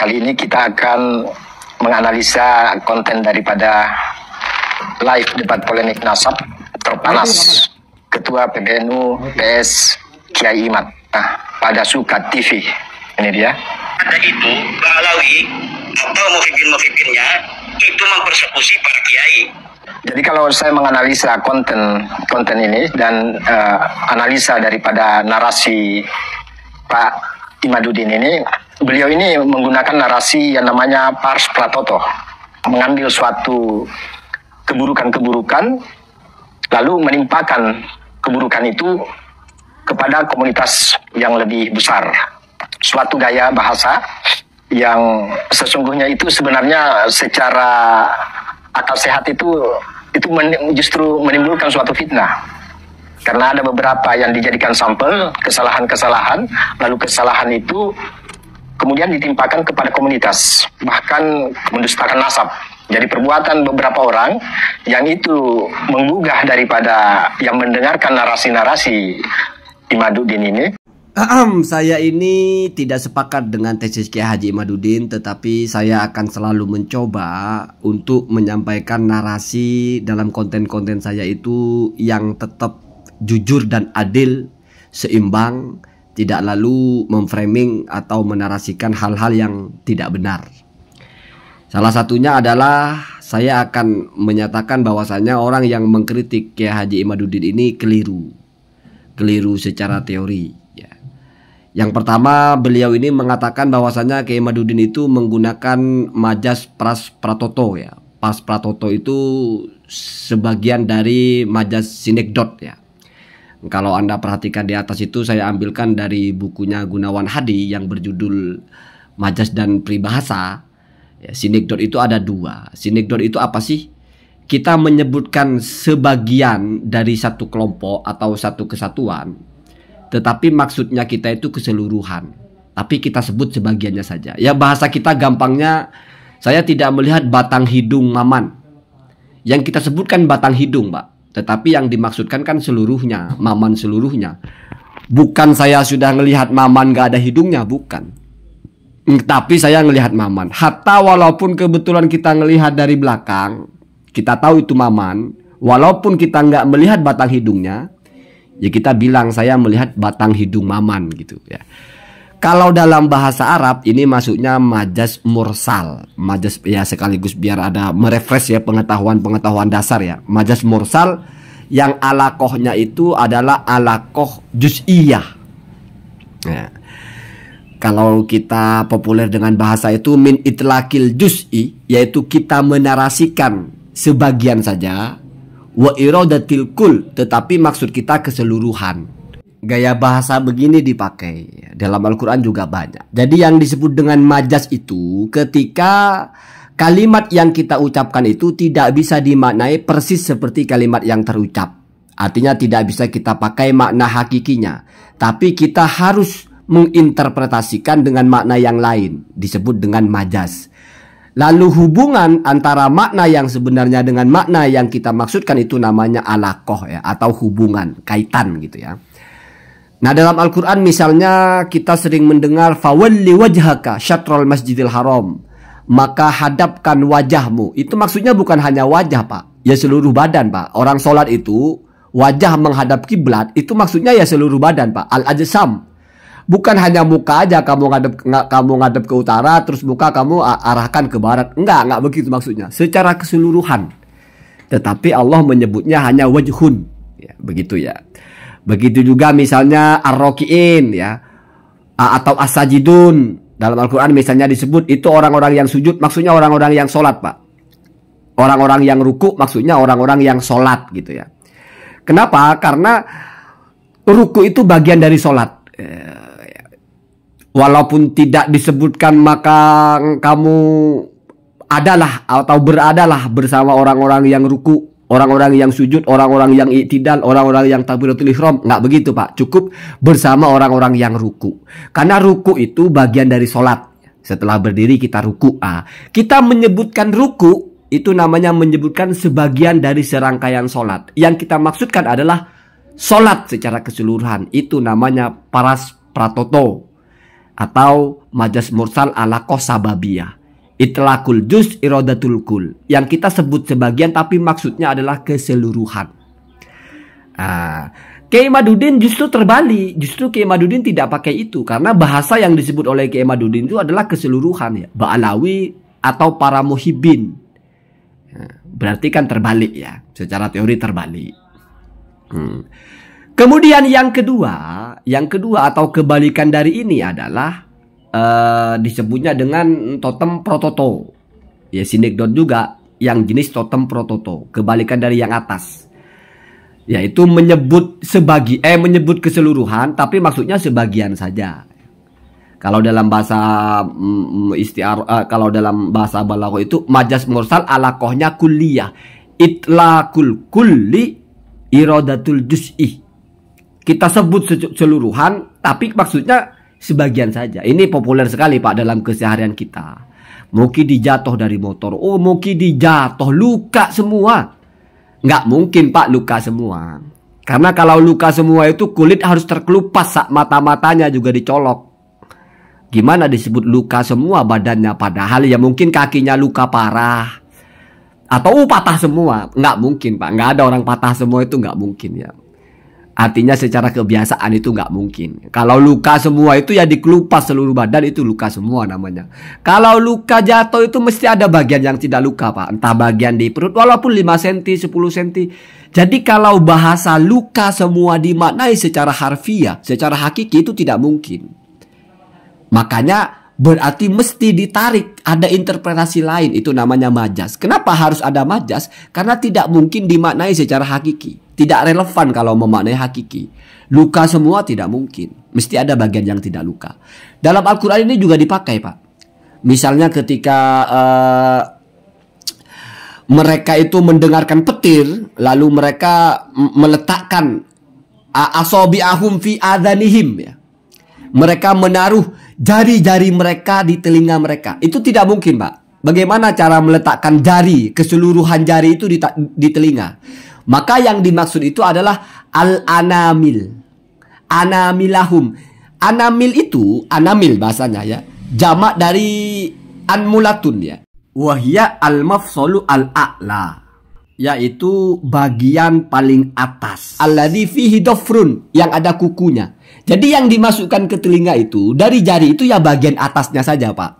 Kali ini kita akan menganalisa konten daripada live debat polemik nasab terpanas Ketua PBNU PS Kiai Imad pada Sukat TV. Ini dia. Ada itu Bang Alawi atau mufikin-mufikinnya itu mempersekusi para kiai. Jadi kalau saya menganalisa konten ini dan analisa daripada narasi Pak Imaduddin ini, beliau ini menggunakan narasi yang namanya pars pratoto, mengambil suatu keburukan-keburukan lalu menimpakan keburukan itu kepada komunitas yang lebih besar. Suatu gaya bahasa yang sesungguhnya itu sebenarnya secara akal sehat itu justru menimbulkan suatu fitnah. Karena ada beberapa yang dijadikan sampel kesalahan-kesalahan, lalu kesalahan itu kemudian ditimpakan kepada komunitas, bahkan mendustakan nasab. Jadi perbuatan beberapa orang yang itu menggugah daripada yang mendengarkan narasi-narasi Imaduddin ini. Saya ini tidak sepakat dengan tesis Kiai Haji Imaduddin, tetapi saya akan selalu mencoba untuk menyampaikan narasi dalam konten-konten saya itu yang tetap jujur dan adil, seimbang, tidak lalu memframing atau menarasikan hal-hal yang tidak benar. Salah satunya adalah saya akan menyatakan bahwasanya orang yang mengkritik Kiai Haji Imaduddin ini keliru secara teori. Yang pertama, beliau ini mengatakan bahwasanya Kiai Imaduddin itu menggunakan majas pras pratoto ya. Pras pratoto itu sebagian dari majas sinekdot ya. Kalau Anda perhatikan di atas itu saya ambilkan dari bukunya Gunawan Hadi yang berjudul Majas dan Peribahasa. Ya, sinekdot itu ada dua. Sinekdot itu apa sih? Kita menyebutkan sebagian dari satu kelompok atau satu kesatuan, tetapi maksudnya kita itu keseluruhan. Tapi kita sebut sebagiannya saja. Ya bahasa kita gampangnya, saya tidak melihat batang hidung Maman. Yang kita sebutkan batang hidung, Pak. Tetapi yang dimaksudkan kan seluruhnya, Maman seluruhnya. Bukan saya sudah melihat Maman gak ada hidungnya, bukan. Tapi saya melihat Maman. Hatta walaupun kebetulan kita melihat dari belakang, kita tahu itu Maman. Walaupun kita nggak melihat batang hidungnya, ya kita bilang saya melihat batang hidung Maman gitu ya. Kalau dalam bahasa Arab ini maksudnya majas mursal. Majas ya sekaligus biar ada merefresh ya pengetahuan dasar ya. Majas mursal yang alakohnya itu adalah alakoh juz'iyah. Ya. Kalau kita populer dengan bahasa itu min itlaqil juz'i, yaitu kita menarasikan sebagian saja, wa iradatil kul, tetapi maksud kita keseluruhan. Gaya bahasa begini dipakai dalam Al-Quran juga banyak. Jadi yang disebut dengan majas itu ketika kalimat yang kita ucapkan itu tidak bisa dimaknai persis seperti kalimat yang terucap. Artinya tidak bisa kita pakai makna hakikinya, tapi kita harus menginterpretasikan dengan makna yang lain, disebut dengan majas. Lalu hubungan antara makna yang sebenarnya dengan makna yang kita maksudkan itu namanya alakoh ya, atau hubungan, kaitan gitu ya. Nah dalam Al-Quran misalnya kita sering mendengar fawalli wajhaka syatrul masjidil haram, maka hadapkan wajahmu. Itu maksudnya bukan hanya wajah Pak, ya seluruh badan Pak. Orang sholat itu wajah menghadap kiblat, itu maksudnya ya seluruh badan Pak. Al-ajsam, bukan hanya muka aja kamu ngadep ke utara terus muka kamu arahkan ke barat. Enggak begitu maksudnya. Secara keseluruhan. Tetapi Allah menyebutnya hanya wajhun. Ya, begitu ya. Begitu juga misalnya ar-roki'in ya. Atau as-sajidun. Dalam Al-Quran misalnya disebut itu orang-orang yang sujud, maksudnya orang-orang yang sholat Pak. Orang-orang yang ruku maksudnya orang-orang yang sholat gitu ya. Kenapa? Karena ruku itu bagian dari sholat. Walaupun tidak disebutkan maka kamu adalah atau beradalah bersama orang-orang yang ruku, orang-orang yang sujud, orang-orang yang i'tidal, orang-orang yang takbiratul ihram. Nggak begitu Pak, cukup bersama orang-orang yang ruku. Karena ruku itu bagian dari sholat. Setelah berdiri kita ruku. Kita menyebutkan ruku itu namanya menyebutkan sebagian dari serangkaian sholat. Yang kita maksudkan adalah sholat secara keseluruhan. Itu namanya paras pratoto atau majaz mursal alakoh sababiyah. Itlaqul juz iradatul kul. Yang kita sebut sebagian tapi maksudnya adalah keseluruhan. Kiai Imaduddin justru terbalik. Justru Kiai Imaduddin tidak pakai itu. Karena bahasa yang disebut oleh Kiai Imaduddin itu adalah keseluruhan ya. Ba'alawi atau para muhibbin. Berarti kan terbalik ya. Secara teori terbalik. Kemudian yang kedua atau kebalikan dari ini adalah disebutnya dengan totem prototo. Ya, sinekdot juga yang jenis totem prototo, kebalikan dari yang atas. Yaitu menyebut menyebut keseluruhan tapi maksudnya sebagian saja. Kalau dalam bahasa kalau dalam bahasa balaghah itu majaz mursal alakohnya kulliyah. Itlaqul kulli iradatul juz'i. Kita sebut keseluruhan tapi maksudnya sebagian saja. Ini populer sekali Pak dalam keseharian kita. Mungkin dijatuh dari motor. Oh mungkin dijatuh luka semua. Nggak mungkin Pak luka semua. Karena kalau luka semua itu kulit harus terkelupas. Mata-matanya juga dicolok. Gimana disebut luka semua badannya. Padahal ya mungkin kakinya luka parah. Atau patah semua. Nggak mungkin Pak. Nggak ada orang patah semua itu nggak mungkin ya. Artinya secara kebiasaan itu nggak mungkin. Kalau luka semua itu ya dikelupas seluruh badan itu luka semua namanya. Kalau luka jatuh itu mesti ada bagian yang tidak luka Pak. Entah bagian di perut walaupun 5 cm, 10 cm. Jadi kalau bahasa luka semua dimaknai secara harfiah, secara hakiki itu tidak mungkin. Makanya berarti mesti ditarik. Ada interpretasi lain itu namanya majaz. Kenapa harus ada majaz? Karena tidak mungkin dimaknai secara hakiki. Tidak relevan kalau memaknai hakiki. Luka semua tidak mungkin. Mesti ada bagian yang tidak luka. Dalam Al-Quran ini juga dipakai Pak. Misalnya ketika mereka itu mendengarkan petir. Lalu mereka meletakkan asabi'ahum fi adhanihim ya. Mereka menaruh jari-jari mereka di telinga mereka. Itu tidak mungkin Pak. Bagaimana cara meletakkan jari, keseluruhan jari itu di telinga? Maka yang dimaksud itu adalah al-anamil. Anamilahum. Anamil itu, anamil bahasanya ya. Jamak dari anmulatun ya. Wahya al-mafsolu al-a'la. Yaitu bagian paling atas. Alladzi fihi dofrun. Yang ada kukunya. Jadi yang dimasukkan ke telinga itu, dari jari itu ya bagian atasnya saja Pak.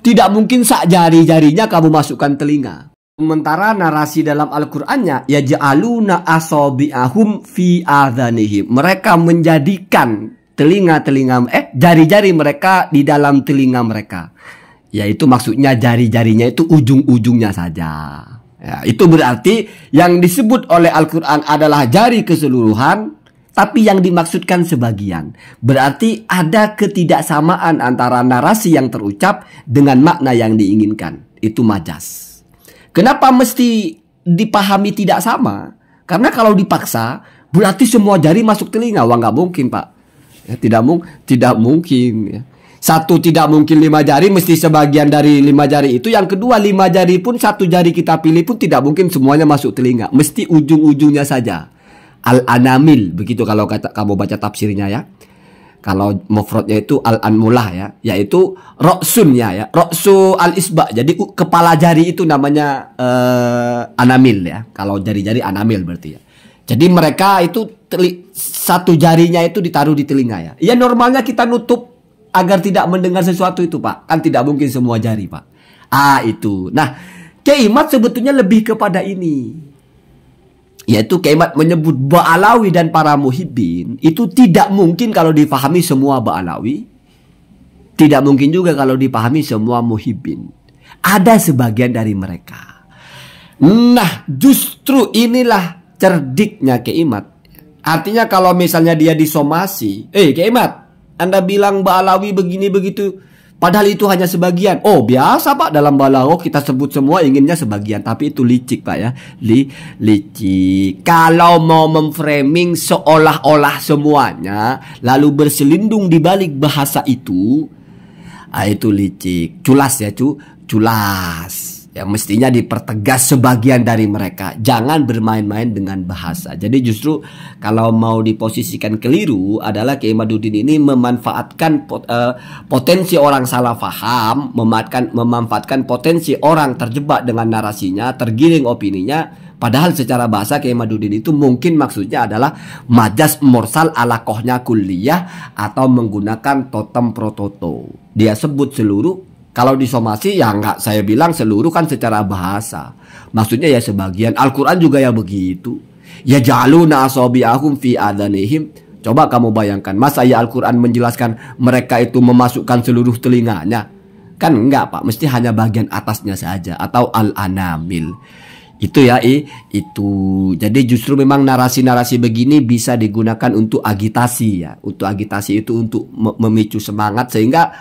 Tidak mungkin sak jari-jarinya kamu masukkan telinga. Sementara narasi dalam Al-Qur'annya yaj'aluna asabi'ahum fi adhanihim. Mereka menjadikan jari-jari mereka di dalam telinga mereka. Yaitu maksudnya jari-jarinya itu ujung-ujungnya saja. Ya, itu berarti yang disebut oleh Al-Qur'an adalah jari keseluruhan, tapi yang dimaksudkan sebagian. Berarti ada ketidaksamaan antara narasi yang terucap dengan makna yang diinginkan. Itu majaz. Kenapa mesti dipahami tidak sama? Karena kalau dipaksa berarti semua jari masuk telinga. Wah nggak mungkin Pak. Ya, tidak mungkin. Ya. Satu, tidak mungkin 5 jari mesti sebagian dari 5 jari itu. Yang kedua 5 jari pun, 1 jari kita pilih pun tidak mungkin semuanya masuk telinga. Mesti ujung-ujungnya saja. Al-anamil, begitu kalau kamu baca tafsirnya ya. Kalau mufradnya itu al-anmulah ya, yaitu roksunnya ya, roksu al-isba. Jadi kepala jari itu namanya anamil ya. Kalau jari-jari anamil berarti ya. Jadi mereka itu satu jarinya itu ditaruh di telinga ya. Ya normalnya kita nutup agar tidak mendengar sesuatu itu Pak. Kan tidak mungkin semua jari Pak. Itu. Nah, keimat sebetulnya lebih kepada ini. Yaitu keimat menyebut Ba'alawi dan para muhibbin. Itu tidak mungkin kalau dipahami semua Ba'alawi. Tidak mungkin juga kalau dipahami semua muhibbin. Ada sebagian dari mereka. Nah, justru inilah cerdiknya keimat. Artinya kalau misalnya dia disomasi. Keimat, Anda bilang Ba'alawi begini begitu. Padahal itu hanya sebagian. Oh biasa Pak, dalam balaghah kita sebut semua inginnya sebagian. Tapi itu licik Pak ya. Licik. Kalau mau memframing seolah-olah semuanya, lalu berselindung di balik bahasa itu licik. Culas ya culas. Ya mestinya dipertegas sebagian dari mereka, jangan bermain-main dengan bahasa. Jadi justru kalau mau diposisikan keliru adalah Kiai Imaduddin ini memanfaatkan potensi orang salah faham, memanfaatkan potensi orang terjebak dengan narasinya, tergiring opininya. Padahal secara bahasa Kiai Imaduddin itu mungkin maksudnya adalah majas mursal ala kohnya kuliah atau menggunakan totem prototo. Dia sebut seluruh. Kalau disomasi ya enggak, saya bilang seluruh kan secara bahasa. Maksudnya ya sebagian. Al-Quran juga ya begitu. Ya jaluna asabi'ahum fi adanihim. Coba kamu bayangkan, masa ya Al-Quran menjelaskan mereka itu memasukkan seluruh telinganya? Kan enggak Pak, mesti hanya bagian atasnya saja. Atau al-anamil. Itu ya, itu. Jadi justru memang narasi-narasi begini bisa digunakan untuk agitasi ya. Untuk agitasi itu untuk memicu semangat sehingga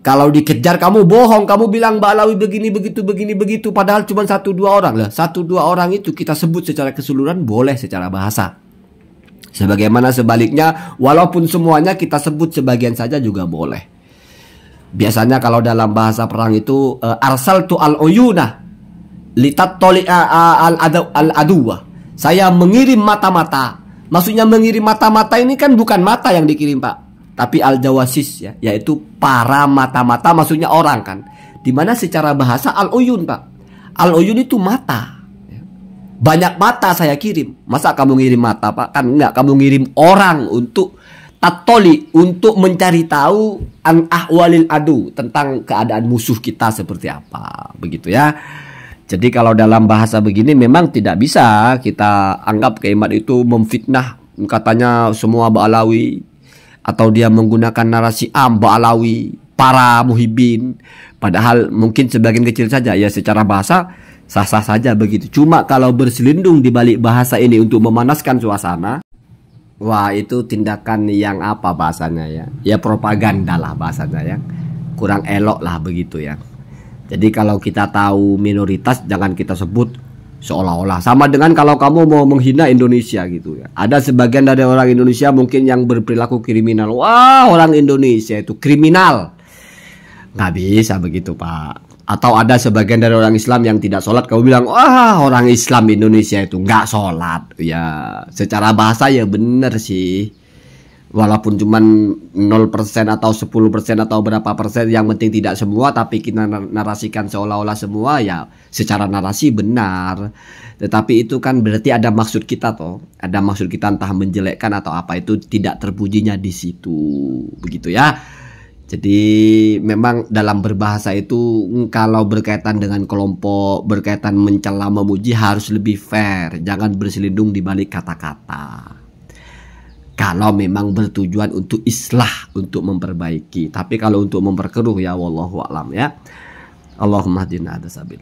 kalau dikejar kamu bohong, kamu bilang Mbak Alawi begini begitu, padahal cuma 1-2 orang lah. 1-2 orang itu kita sebut secara keseluruhan boleh secara bahasa. Sebagaimana sebaliknya, walaupun semuanya kita sebut sebagian saja juga boleh. Biasanya kalau dalam bahasa perang itu arsaltu al-uyuna litatoli al-aduwa. Saya mengirim mata-mata. Maksudnya mengirim mata-mata ini kan bukan mata yang dikirim Pak, tapi al-jawasis ya, yaitu para mata-mata, maksudnya orang kan. Dimana secara bahasa al-uyun Pak, al-uyun itu mata. Banyak mata saya kirim. Masa kamu ngirim mata Pak? Kan enggak, kamu ngirim orang untuk tatoli, untuk mencari tahu an ahwalil adu, tentang keadaan musuh kita seperti apa, begitu ya. Jadi kalau dalam bahasa begini memang tidak bisa kita anggap Kiai Imad itu memfitnah, katanya semua Ba'alawi, atau dia menggunakan narasi Ba'alawi, para muhibin. Padahal mungkin sebagian kecil saja ya, secara bahasa sah-sah saja begitu. Cuma kalau berselindung di balik bahasa ini untuk memanaskan suasana, wah itu tindakan yang apa bahasanya ya? Ya propaganda lah bahasanya ya. Kurang elok lah begitu ya. Jadi kalau kita tahu minoritas jangan kita sebut seolah-olah. Sama dengan kalau kamu mau menghina Indonesia gitu ya. Ada sebagian dari orang Indonesia mungkin yang berperilaku kriminal. Wah, orang Indonesia itu kriminal. Nggak bisa begitu Pak. Atau ada sebagian dari orang Islam yang tidak sholat, kamu bilang, wah orang Islam Indonesia itu nggak sholat. Ya secara bahasa ya bener sih. Walaupun cuman 0% atau 10% atau berapa persen, yang penting tidak semua, tapi kita narasikan seolah-olah semua ya, secara narasi benar. Tetapi itu kan berarti ada maksud kita toh. Ada maksud kita entah menjelekkan atau apa, itu tidak terpujinya di situ. Begitu ya. Jadi memang dalam berbahasa itu kalau berkaitan dengan kelompok, berkaitan mencela memuji harus lebih fair, jangan berselindung di balik kata-kata. Kalau memang bertujuan untuk islah, untuk memperbaiki. Tapi kalau untuk memperkeruh ya wallahu a'lam ya. Allahumma hadina ada sabil.